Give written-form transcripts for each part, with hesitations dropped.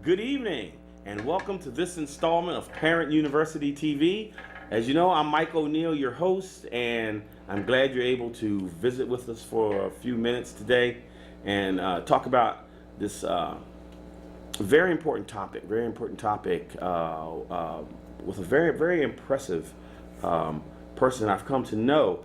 Good evening, and welcome to this installment of Parent University TV. As you know, I'm Mike O'Neill, your host, and I'm glad you're able to visit with us for a few minutes today and talk about this very important topic with a very, very impressive person I've come to know.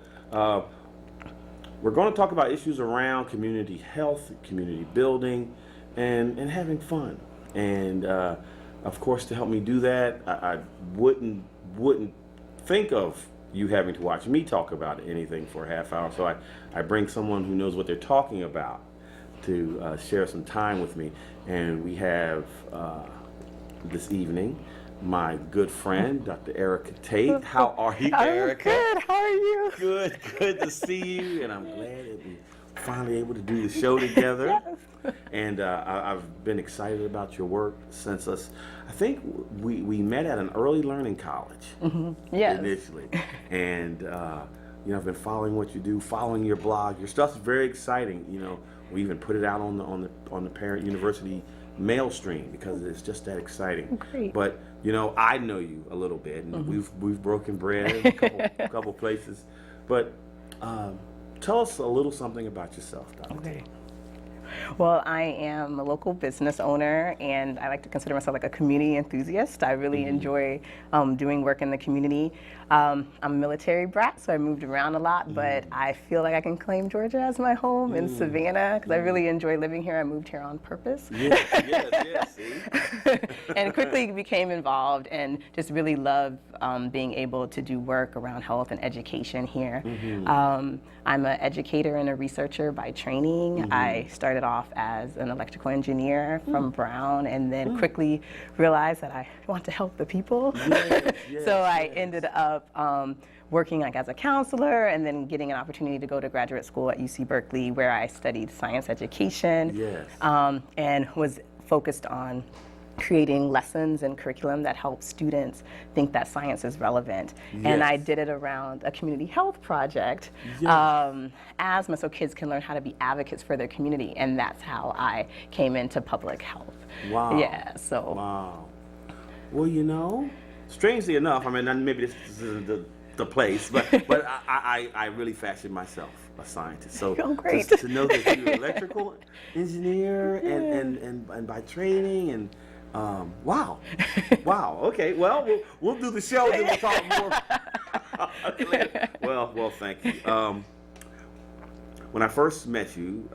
We're going to talk about issues around community health, community building, and having fun. And of course, to help me do that, I wouldn't think of you having to watch me talk about anything for a half hour. So I bring someone who knows what they're talking about to share some time with me. And we have this evening my good friend, Dr. Erika Tate. How are you, Erika? I'm good. How are you? Good to see you. And I'm glad that we're finally able to do the show together. Yes. And I've been excited about your work since I think we met at an early learning college. Yes. Initially. And I've been following what you do, following your blog. Your stuff's very exciting. We even put it out on the Parent University mail stream because it's just that exciting. Great. But I know you a little bit, and we've broken bread in a couple places. But tell us a little something about yourself, Dr. Okay. Well, I am a local business owner, and I like to consider myself like a community enthusiast. I really enjoy doing work in the community. I'm a military brat, so I moved around a lot, but I feel like I can claim Georgia as my home in Savannah because I really enjoy living here. I moved here on purpose. Yes, see? And quickly became involved and just really love being able to do work around health and education here. I'm an educator and a researcher by training. I started off as an electrical engineer from Brown and then quickly realized that I want to help the people. So I ended up working as a counselor and then getting an opportunity to go to graduate school at UC Berkeley where I studied science education and was focused on creating lessons and curriculum that help students think that science is relevant. And I did it around a community health project, asthma, so kids can learn how to be advocates for their community. And that's how I came into public health. Wow. Yeah, so. Wow. Well, strangely enough, I mean, maybe this is the place, but I really fashioned myself a scientist. So great. to know that you're an electrical engineer and by training and wow. Okay. Well, we'll do the show. Then we'll talk more. Later. Well, thank you. When I first met you,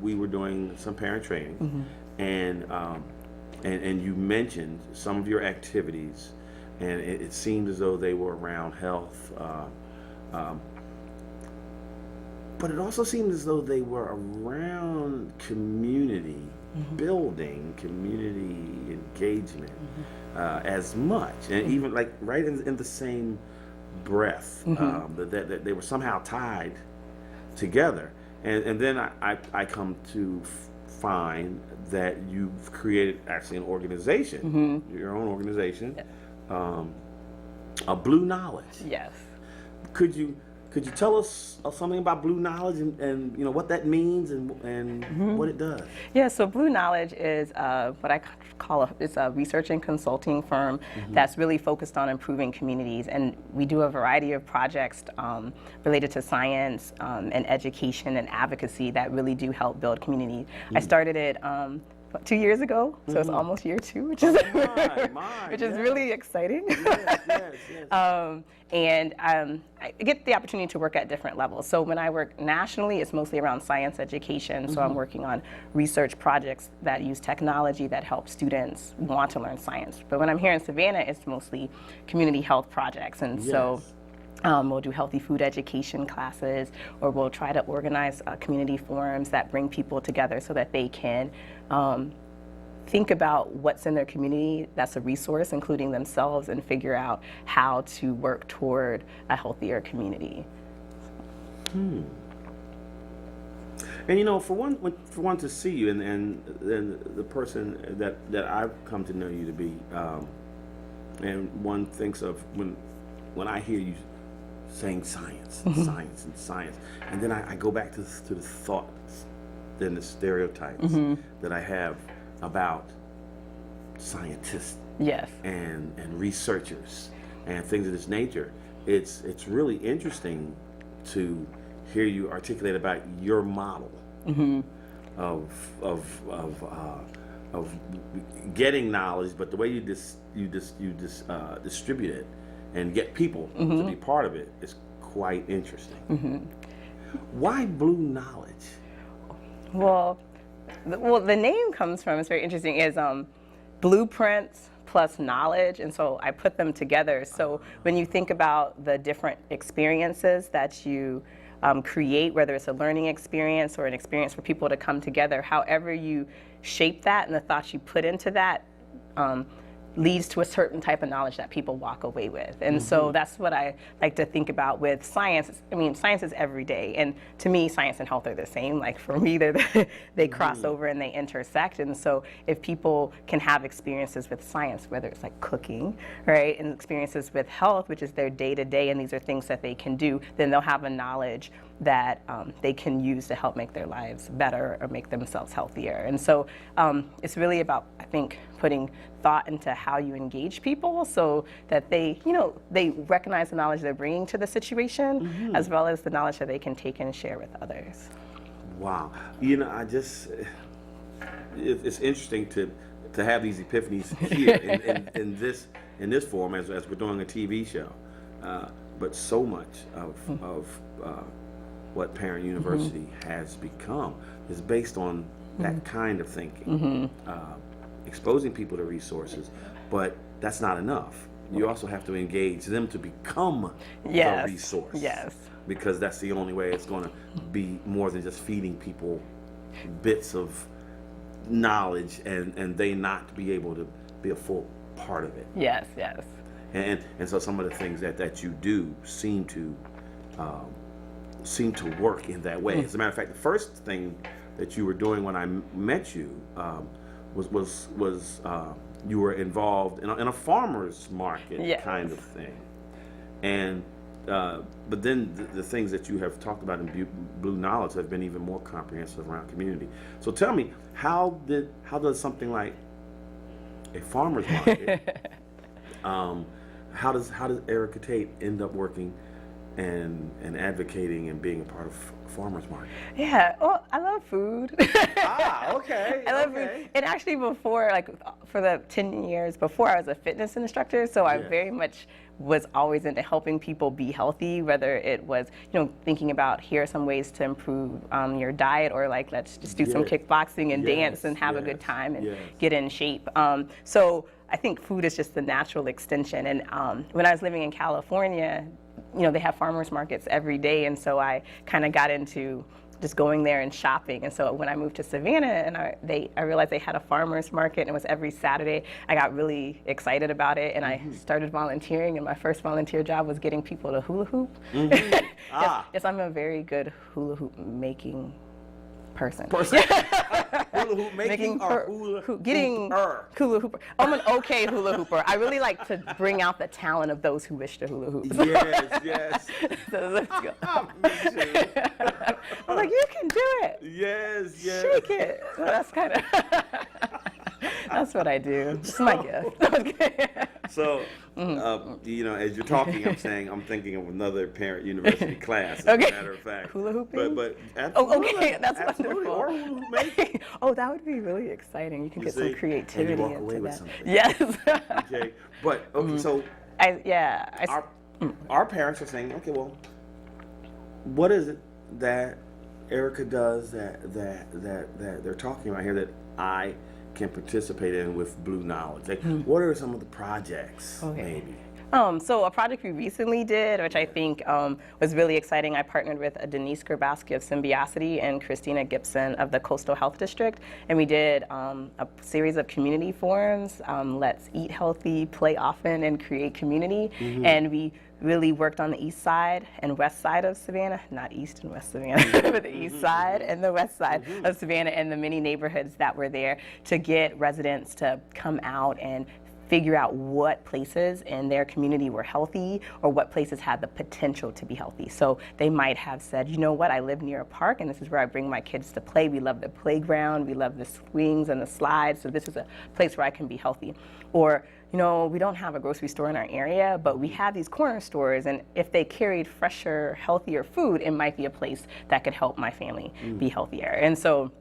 we were doing some parent training, and you mentioned some of your activities, and it seemed as though they were around health. But it also seemed as though they were around community building, community engagement as much, and even right in the same breath, that they were somehow tied together. And then I come to find that you've created actually an organization, your own organization, a Bluknowledge. Yes. Could you tell us something about Bluknowledge and what that means and what it does? Yeah, so Bluknowledge is what I call it's a research and consulting firm that's really focused on improving communities, and we do a variety of projects related to science and education and advocacy that really do help build communities. I started it 2 years ago, so it's almost year 2, which is really exciting. Yes. And I get the opportunity to work at different levels. So when I work nationally, it's mostly around science education. So I'm working on research projects that use technology that help students want to learn science. But when I'm here in Savannah, it's mostly community health projects. And so we'll do healthy food education classes, or we'll try to organize community forums that bring people together so that they can think about what's in their community that's a resource, including themselves, and figure out how to work toward a healthier community. And for one to see you and the person that I've come to know you to be, and one thinks of when I hear you saying science, science, and then I go back to the thoughts, then the stereotypes that I have about scientists Yes. and researchers and things of this nature. It's really interesting to hear you articulate about your model of getting knowledge, but the way you distribute it and get people to be part of it is quite interesting. Why Bluknowledge? Well, the name comes from, it's very interesting, is blueprints plus knowledge, and so I put them together. So when you think about the different experiences that you create, whether it's a learning experience or an experience for people to come together, however you shape that and the thoughts you put into that leads to a certain type of knowledge that people walk away with. And so that's what I like to think about with science. I mean, science is every day, and to me, science and health are the same. Like for me, they cross over and they intersect. And so if people can have experiences with science, whether it's like cooking, right, and experiences with health, which is their day-to-day, and these are things that they can do, then they'll have a knowledge that they can use to help make their lives better or make themselves healthier. And so it's really about, I think, putting thought into how you engage people so that they, they recognize the knowledge they're bringing to the situation, as well as the knowledge that they can take and share with others. Wow. It's interesting to have these epiphanies here in this form as we're doing a TV show. But so much of what Parent University has become is based on that kind of thinking. Exposing people to resources, but that's not enough. You also have to engage them to become the resource. Yes. Because that's the only way it's going to be more than just feeding people bits of knowledge and they not be able to be a full part of it. Yes, yes. And so some of the things that you do seem to work in that way. As a matter of fact, the first thing that you were doing when I met you was you were involved in a farmer's market kind of thing, and but then the things that you have talked about in Bluknowledge have been even more comprehensive around community. So tell me, how does something like a farmer's market, how does Erika Tate end up working and advocating and being a part of farmers market? Yeah, well, I love food. Okay. I love food. And actually before, like for the 10 years before, I was a fitness instructor, so I very much was always into helping people be healthy, whether it was, thinking about here are some ways to improve your diet, or like let's just do some kickboxing and dance and have a good time and get in shape. So I think food is just the natural extension. And when I was living in California, they have farmers markets every day, and so I kind of got into just going there and shopping. And so when I moved to Savannah and I realized they had a farmers market and it was every Saturday, I got really excited about it, and I started volunteering, and my first volunteer job was getting people to hula hoop. Yes, I'm a very good hula hoop making person. Hula hoop making or hula hooper. I'm an okay hula hooper. I really like to bring out the talent of those who wish to hula hoop. Yes. So let's go. Me too. I'm like, you can do it. Yes. Shake it. So that's kind of that's what I do. It's my gift. So, as you're talking, I'm thinking of another Parent University class, as a matter of fact. Hula hooping? But absolutely. That's absolutely. wonderful. Or hula hoop making. That would be really exciting. You can get some creativity and you walk into away with that. something. Yes. Okay. But, so our parents are saying, okay, well, what is it that Erika does that they're talking about here that I can participate in with Bluknowledge? Like, what are some of the projects, maybe? So a project we recently did, which I think was really exciting, I partnered with Denise Grabowski of Symbiosity and Christina Gibson of the Coastal Health District, and we did a series of community forums, Let's Eat Healthy, Play Often, and Create Community, and we really worked on the east side and west side of Savannah, not east and west Savannah, but the east side and the west side of Savannah and the many neighborhoods that were there to get residents to come out and figure out what places in their community were healthy or what places had the potential to be healthy. So they might have said, you know what, I live near a park and this is where I bring my kids to play. We love the playground, we love the swings and the slides, so this is a place where I can be healthy. Or, you know, we don't have a grocery store in our area, but we have these corner stores, and if they carried fresher, healthier food, it might be a place that could help my family be healthier. And so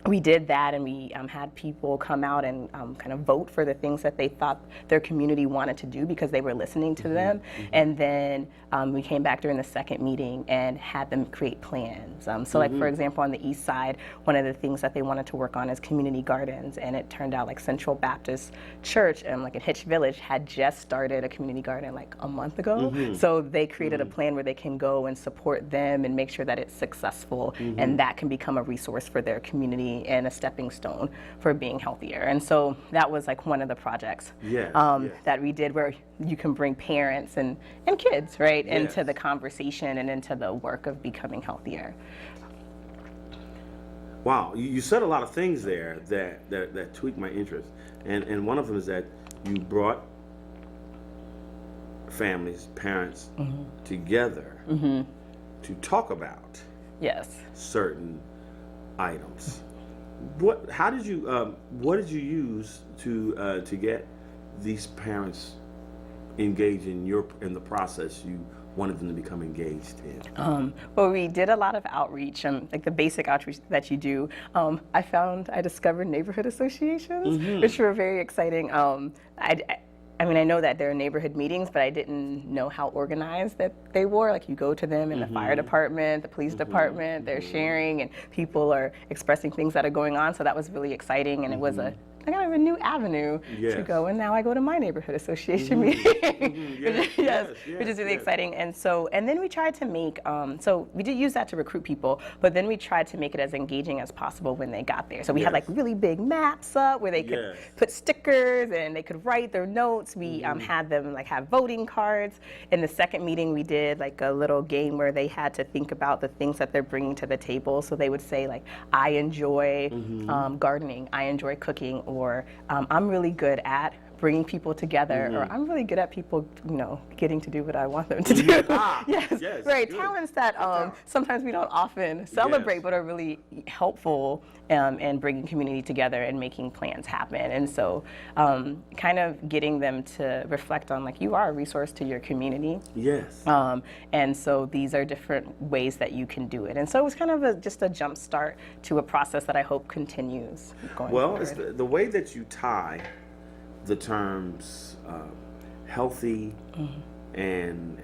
we did that, and we had people come out and kind of vote for the things that they thought their community wanted to do because they were listening to them. And then we came back during the second meeting and had them create plans. So like, for example, on the east side, one of the things that they wanted to work on is community gardens. And it turned out like Central Baptist Church, like in Hitch Village, had just started a community garden like a month ago. So they created a plan where they can go and support them and make sure that it's successful, and that can become a resource for their community and a stepping stone for being healthier. And so that was like one of the projects that we did, where you can bring parents and kids, right, into the conversation and into the work of becoming healthier. Wow, you said a lot of things there that tweaked my interest. And one of them is that you brought families, parents together to talk about certain items. What did you use to get these parents engaged in the process you wanted them to become engaged in? Well, we did a lot of outreach, like the basic outreach that you do. I discovered neighborhood associations, which were very exciting. I mean, I know that there are neighborhood meetings, but I didn't know how organized that they were. Like, you go to them in the fire department, the police department, they're sharing, and people are expressing things that are going on. So that was really exciting, and it was a kind of a new avenue to go. And now I go to my neighborhood association meeting, which is really exciting. And so, and then we tried to make, so we did use that to recruit people, but then we tried to make it as engaging as possible when they got there. So we had like really big maps up where they could put stickers and they could write their notes. We had them like have voting cards. In the second meeting, we did like a little game where they had to think about the things that they're bringing to the table. So they would say like, I enjoy gardening, I enjoy cooking, or I'm really good at bringing people together, or I'm really good at people, getting to do what I want them to do. Yes, right. Good. Talents that sometimes we don't often celebrate, but are really helpful in bringing community together and making plans happen. And so kind of getting them to reflect on, like, you are a resource to your community. Yes. And so these are different ways that you can do it. And so it was kind of just a jump start to a process that I hope continues going forward. Well, it's the way that you tie the terms healthy and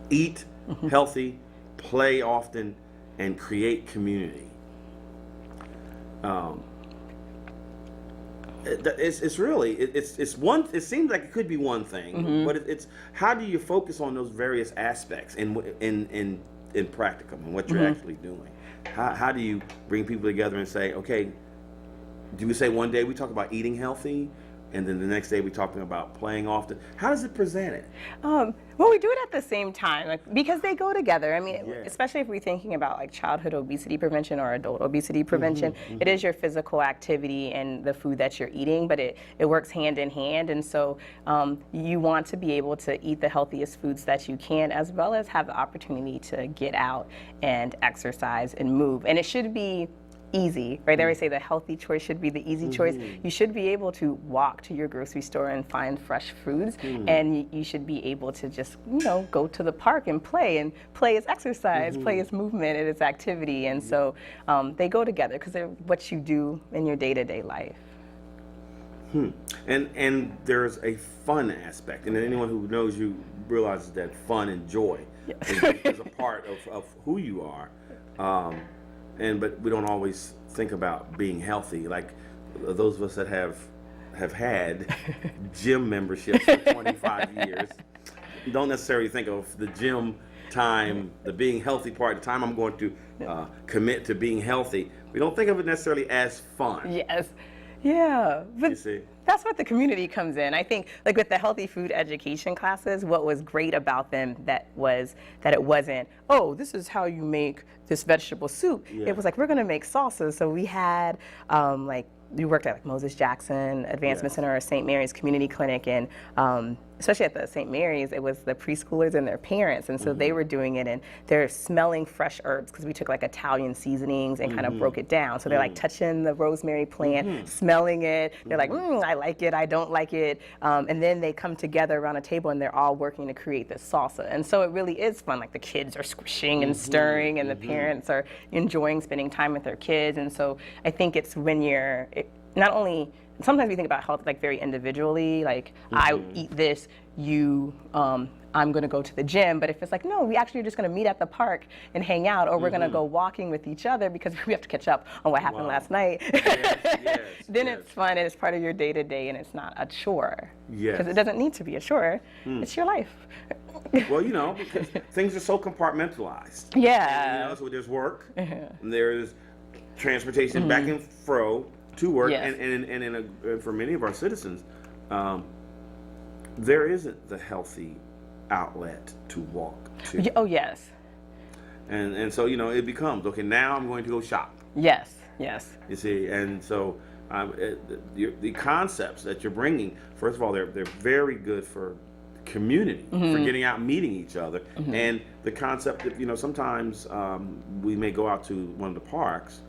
eat healthy, play often, and create community. It's really it's one. It seems like it could be one thing, but it's how do you focus on those various aspects in practicum and what you're actually doing? How do you bring people together and say, okay, do we say one day we talk about eating healthy, and then the next day we're talking about playing often? How does it present it? Well, we do it at the same time, like, because they go together. I mean, especially if we're thinking about like childhood obesity prevention or adult obesity prevention, it is your physical activity and the food that you're eating, but it works hand in hand. And so you want to be able to eat the healthiest foods that you can, as well as have the opportunity to get out and exercise and move. And it should be easy, right? They always say the healthy choice should be the easy choice. You should be able to walk to your grocery store and find fresh foods, and you should be able to just, go to the park and play. And play is exercise, play is movement, it is activity. And so they go together because they're what you do in your day-to-day life. And there's a fun aspect, and anyone who knows you realizes that fun and joy is a part of who you are. But we don't always think about being healthy. Like those of us that have had gym memberships for 25 years don't necessarily think of the gym time, the being healthy part, the time I'm going to commit to being healthy. We don't think of it necessarily as fun. Yes. Yeah. But you see? That's what the community comes in. I think, like with the healthy food education classes, what was great about them that it wasn't, oh, this is how you make this vegetable soup. It was like, we're going to make salsa. So we had we worked at like Moses Jackson Advancement Yes. Center or St. Mary's Community Clinic, and especially at the St. Mary's, it was the preschoolers and their parents, and so they were doing it, and they're smelling fresh herbs because we took like Italian seasonings and kind of broke it down. So they're like touching the rosemary plant, smelling it. They're like, I like it, I don't like it, and then they come together around a table and they're all working to create this salsa. And so it really is fun. Like the kids are squishing and stirring, and the parents are enjoying spending time with their kids. And so I think it's when you're not only, sometimes we think about health like very individually, like I eat this, I'm going to go to the gym. But if it's like, no, we actually are just going to meet at the park and hang out, or we're going to go walking with each other because we have to catch up on what happened last night. Then it's fun and it's part of your day to day, and it's not a chore. Because it doesn't need to be a chore. It's your life. Well, because things are so compartmentalized. Yeah. So there's work, and there's transportation back and fro to work, and for many of our citizens, there isn't the healthy outlet to walk to. Oh, yes. And so, it becomes, okay, now I'm going to go shop. Yes. You see, and so the concepts that you're bringing, first of all, they're very good for community, for getting out and meeting each other. And the concept that, sometimes we may go out to one of the parks,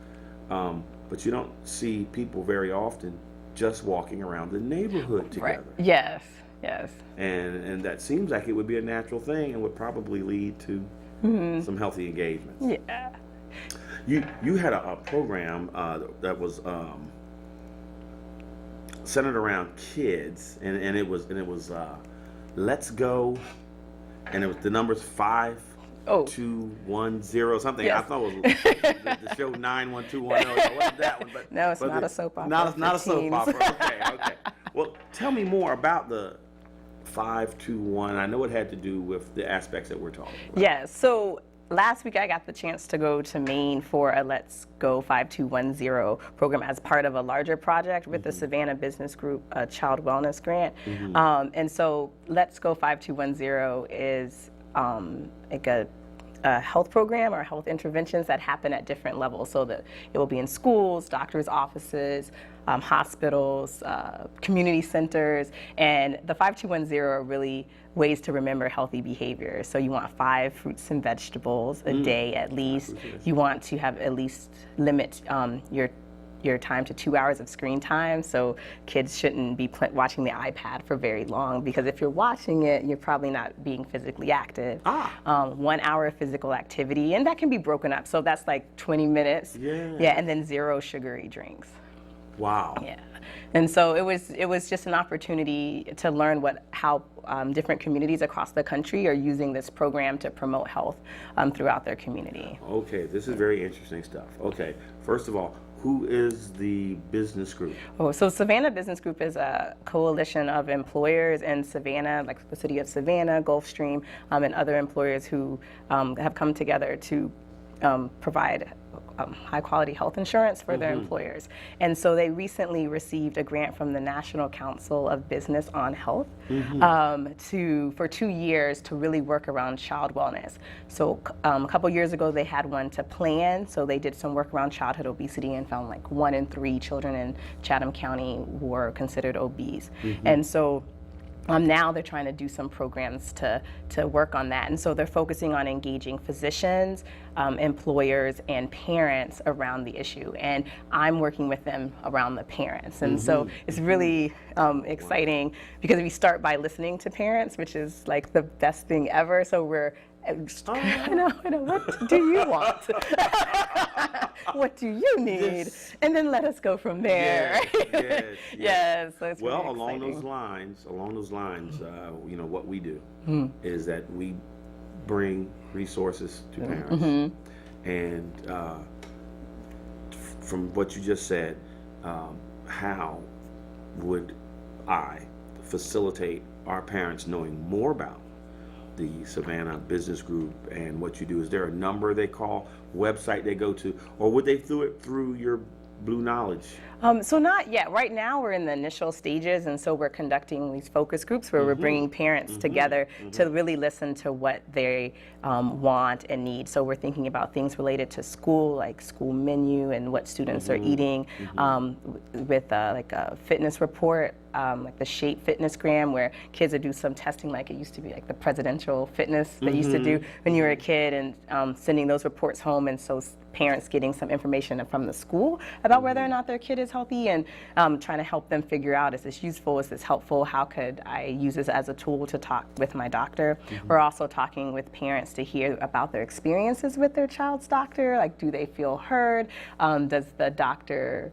but you don't see people very often just walking around the neighborhood together. Right. Yes. And that seems like it would be a natural thing and would probably lead to some healthy engagements. Yeah. You had a program that was centered around kids, and it was Let's Go, and it was the numbers 5210 something. Yes. I thought it was the show 91210. It wasn't that one, but No, it's not a soap opera. Not a soap teens. opera. Okay. Well, tell me more about the 521. I know it had to do with the aspects that we're talking about. Yes. So last week I got the chance to go to Maine for a Let's Go 5210 program as part of a larger project with the Savannah Business Group, a child wellness grant. And so Let's Go 5210 is like a health program or health interventions that happen at different levels. So that it will be in schools, doctors' offices, hospitals, community centers, and the 5210 are really ways to remember healthy behaviors. So you want 5 fruits and vegetables a day at least. You want to have at least limit your time to 2 hours of screen time. So kids shouldn't be watching the iPad for very long, because if you're watching it, you're probably not being physically active. 1 hour of physical activity, and that can be broken up. So that's like 20 minutes. Yeah, and then 0 sugary drinks. Wow. Yeah. And so it was just an opportunity to learn how different communities across the country are using this program to promote health throughout their community. Okay, this is very interesting stuff. Okay, first of all, who is the business group? So Savannah Business Group is a coalition of employers in Savannah, like the city of Savannah, Gulfstream, and other employers who have come together to provide high quality health insurance for their employers. And so they recently received a grant from the National Council of Business on Health for 2 years to really work around child wellness. So a couple years ago they had one to plan, so they did some work around childhood obesity and found like 1 in 3 children in Chatham County were considered obese. And so now they're trying to do some programs to work on that. And so they're focusing on engaging physicians, employers, and parents around the issue. And I'm working with them around the parents. And so it's really exciting, because we start by listening to parents, which is like the best thing ever. So we're I know, what do you want? What do you need? And then let us go from there. Yes. So it's well, really along exciting. those lines, what we do is that we bring resources to parents, and from what you just said, how would I facilitate our parents knowing more about the Savannah Business Group and what you do? Is there a number they call, website they go to, or would they do it through your Bluknowledge? So not yet. Right now we're in the initial stages, and so we're conducting these focus groups where we're bringing parents together to really listen to what they want and need. So we're thinking about things related to school, like school menu and what students are eating, with like a fitness report, like the Shape Fitnessgram, where kids would do some testing, like it used to be like the presidential fitness they used to do when you were a kid, and sending those reports home, and so parents getting some information from the school about whether or not their kid is healthy, and trying to help them figure out, is this useful, is this helpful, how could I use this as a tool to talk with my doctor. We're also talking with parents to hear about their experiences with their child's doctor, like do they feel heard, does the doctor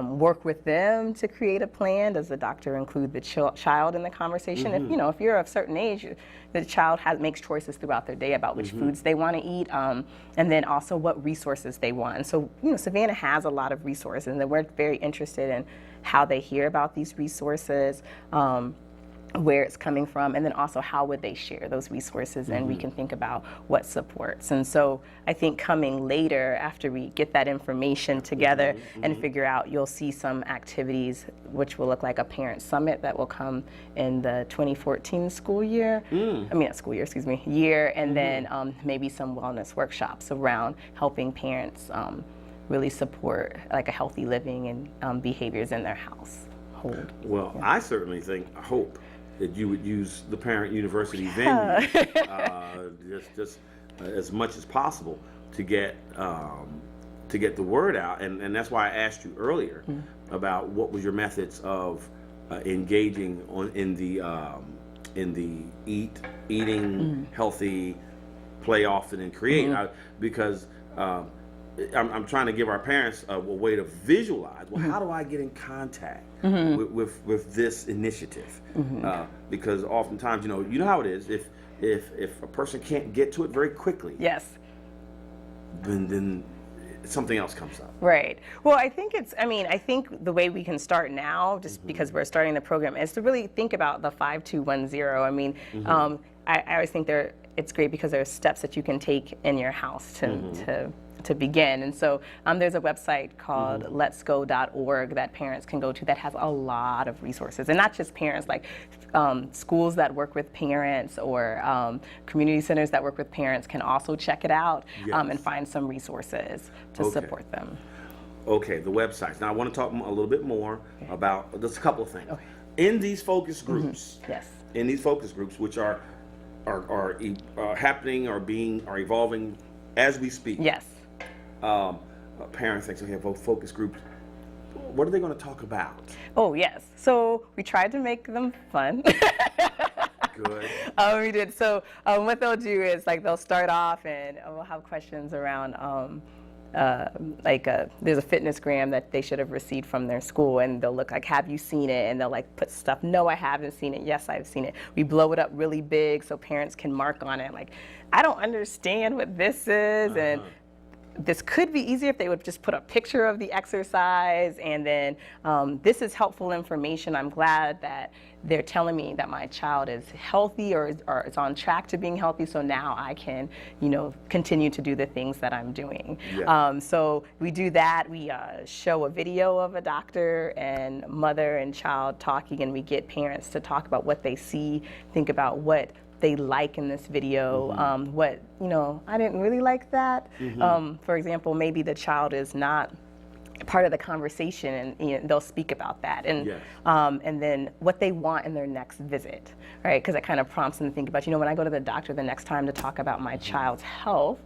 work with them to create a plan? Does the doctor include the child in the conversation? If if you're of a certain age, the child makes choices throughout their day about which foods they want to eat, and then also what resources they want. And so Savannah has a lot of resources, and we're very interested in how they hear about these resources, where it's coming from, and then also how would they share those resources, and we can think about what supports. And so I think coming later, after we get that information together and figure out, you'll see some activities which will look like a parent summit that will come in the 2014 school year, not school year, excuse me, year, and then maybe some wellness workshops around helping parents really support like a healthy living and behaviors in their household. Well, I certainly hope that you would use the Parent University venue just as much as possible to get the word out, and that's why I asked you earlier about what was your methods of engaging in the eating healthy, play often, and create, because I'm trying to give our parents a way to visualize. Well, how do I get in contact with this initiative? Because oftentimes, you know how it is. If a person can't get to it very quickly, yes, then something else comes up. Right. Well, I think I think the way we can start now, just because we're starting the program, is to really think about the 5210. I mean, I always think it's great because there are steps that you can take in your house to begin. And so there's a website called letsgo.org that parents can go to that has a lot of resources, and not just parents, like schools that work with parents or community centers that work with parents can also check it out and find some resources to support them. Okay, the websites. Now I want to talk a little bit more about just a couple of things. In these focus groups, in these focus groups, which are happening, are evolving as we speak. Yes. Parents think, okay, both focus groups. What are they going to talk about? Oh, yes. So we tried to make them fun. Good. We did. So what they'll do is they'll start off and we'll have questions around there's a fitnessgram that they should have received from their school, and they'll look like, have you seen it? And they'll put stuff, no, I haven't seen it, yes, I've seen it. We blow it up really big so parents can mark on it, I don't understand what this is, and this could be easier if they would just put a picture of the exercise, and then this is helpful information. I'm glad that they're telling me that my child is healthy or is on track to being healthy, so now I can, continue to do the things that I'm doing. Yes. So we do that. We show a video of a doctor and mother and child talking, and we get parents to talk about what they see, think about what they like in this video, what, I didn't really like that. For example, maybe the child is not part of the conversation, and they'll speak about that, and and then what they want in their next visit, right? Because it kind of prompts them to think about, when I go to the doctor the next time to talk about my child's health,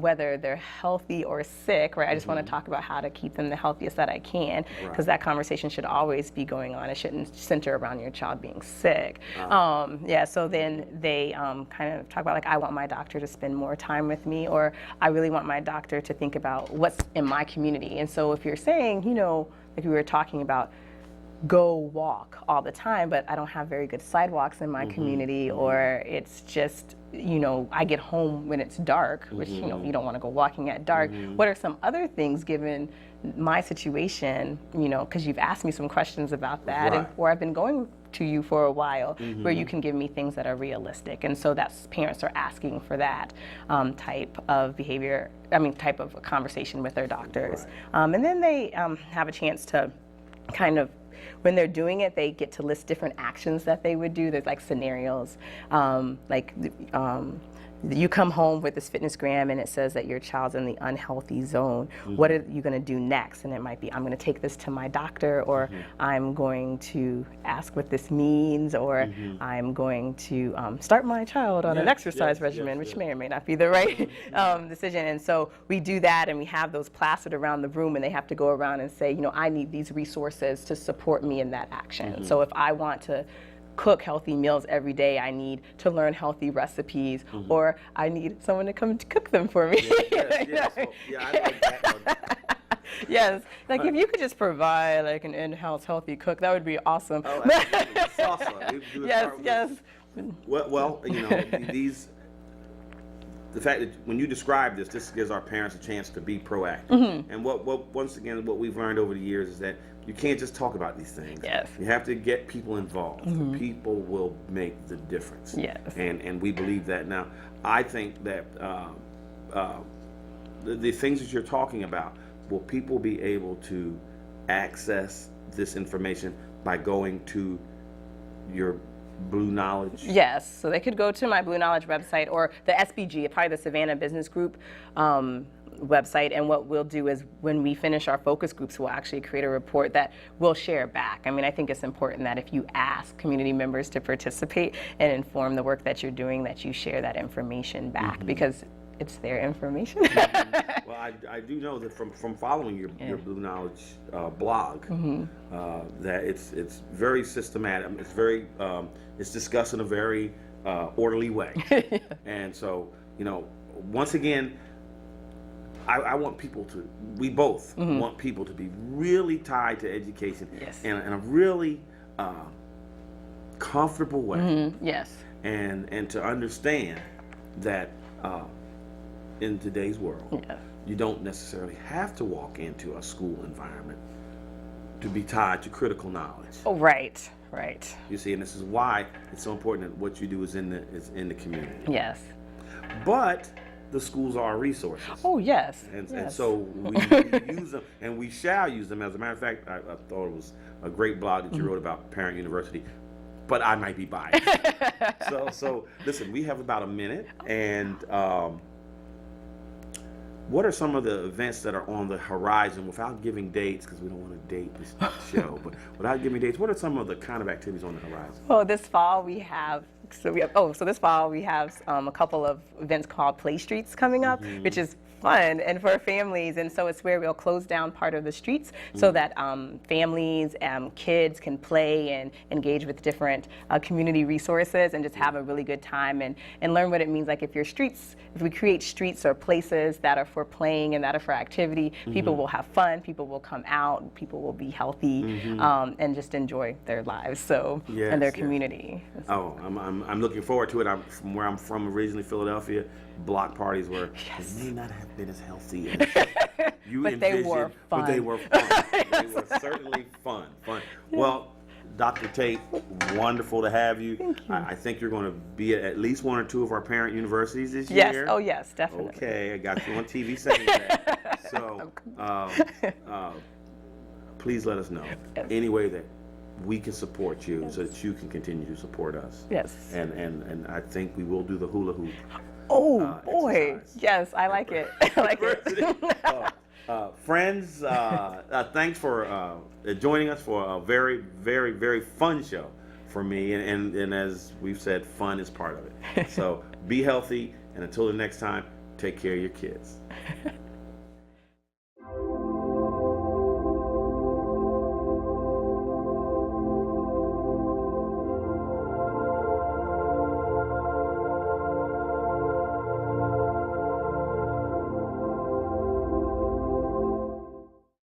whether they're healthy or sick, right? I just want to talk about how to keep them the healthiest that I can, because that conversation should always be going on. It shouldn't center around your child being sick. So then they kind of talk about I want my doctor to spend more time with me, or I really want my doctor to think about what's in my community. And so if you're saying, like we were talking about, go walk all the time, but I don't have very good sidewalks in my community, or it's just, I get home when it's dark, which, you don't want to go walking at dark. What are some other things given my situation, because you've asked me some questions about that, or I've been going to you for a while, where you can give me things that are realistic. And so that's parents are asking for that type of behavior, type of conversation with their doctors. And then they have a chance to kind of, when they're doing it, they get to list different actions that they would do. There's like scenarios, you come home with this fitness gram and it says that your child's in the unhealthy zone. What are you going to do next? And it might be, I'm going to take this to my doctor, or I'm going to ask what this means, or I'm going to start my child on an exercise regimen, which may or may not be the right decision. And so we do that, and we have those plastered around the room, and they have to go around and say, I need these resources to support me in that action. So if I want to cook healthy meals every day, I need to learn healthy recipes, or I need someone to come to cook them for me. Yes. Oh, yeah, I like that. Yes, like if you could just provide like an in-house healthy cook, that would be awesome. Oh, absolutely. Salsa. Yes. Well, the fact that when you describe this gives our parents a chance to be proactive. And once again, what we've learned over the years is that you can't just talk about these things. Yes. You have to get people involved. The people will make the difference. Yes. And we believe that. Now, I think that the things that you're talking about, will people be able to access this information by going to your Bluknowledge? Yes, so they could go to my Bluknowledge website, or the SBG, probably the Savannah Business Group website. And what we'll do is, when we finish our focus groups, we'll actually create a report that we'll share back. I think it's important that if you ask community members to participate and inform the work that you're doing, that you share that information back, because it's their information. Well, I do know that from following your Bluknowledge blog, that it's very systematic. It's very it's discussed in a very orderly way. And so, once again, I want people to, we both want people to be really tied to education in a really comfortable way. Yes. And to understand that in today's world, you don't necessarily have to walk into a school environment to be tied to critical knowledge. Oh, right. You see, and this is why it's so important that what you do is in the community. Yes. But the schools are resources. Oh, yes. And so we use them, and we shall use them. As a matter of fact, I thought it was a great blog that you wrote about Parent University, but I might be biased. So listen, we have about a minute, and what are some of the events that are on the horizon, without giving dates, because we don't want to date this show, but without giving dates, what are some of the kind of activities on the horizon? Well, this fall we have a couple of events called Play Streets coming up, which is fun and for families. And so it's where we'll close down part of the streets so that families and kids can play and engage with different community resources and just have a really good time and learn what it means. Like if we create streets or places that are for playing and that are for activity, people will have fun, people will come out, people will be healthy and just enjoy their lives and their community. Oh, I'm looking forward to it. From where I'm from originally, Philadelphia, block parties were they may not have been as healthy as you but envisioned, they were fun. But they were fun. They were certainly fun. Well, Dr. Tate, wonderful to have you. Thank you. I think you're going to be at least one or two of our parent universities this year. Yes. Oh, yes, definitely. Okay, I got you on TV saying that. So, please let us know any way that we can support you so that you can continue to support us. Yes. And I think we will do the hula hoop. Oh, boy. Exercise. Yes, I like it. I like it. Friends, thanks for joining us for a very, very, very fun show for me. And as we've said, fun is part of it. So be healthy, and until the next time, take care of your kids.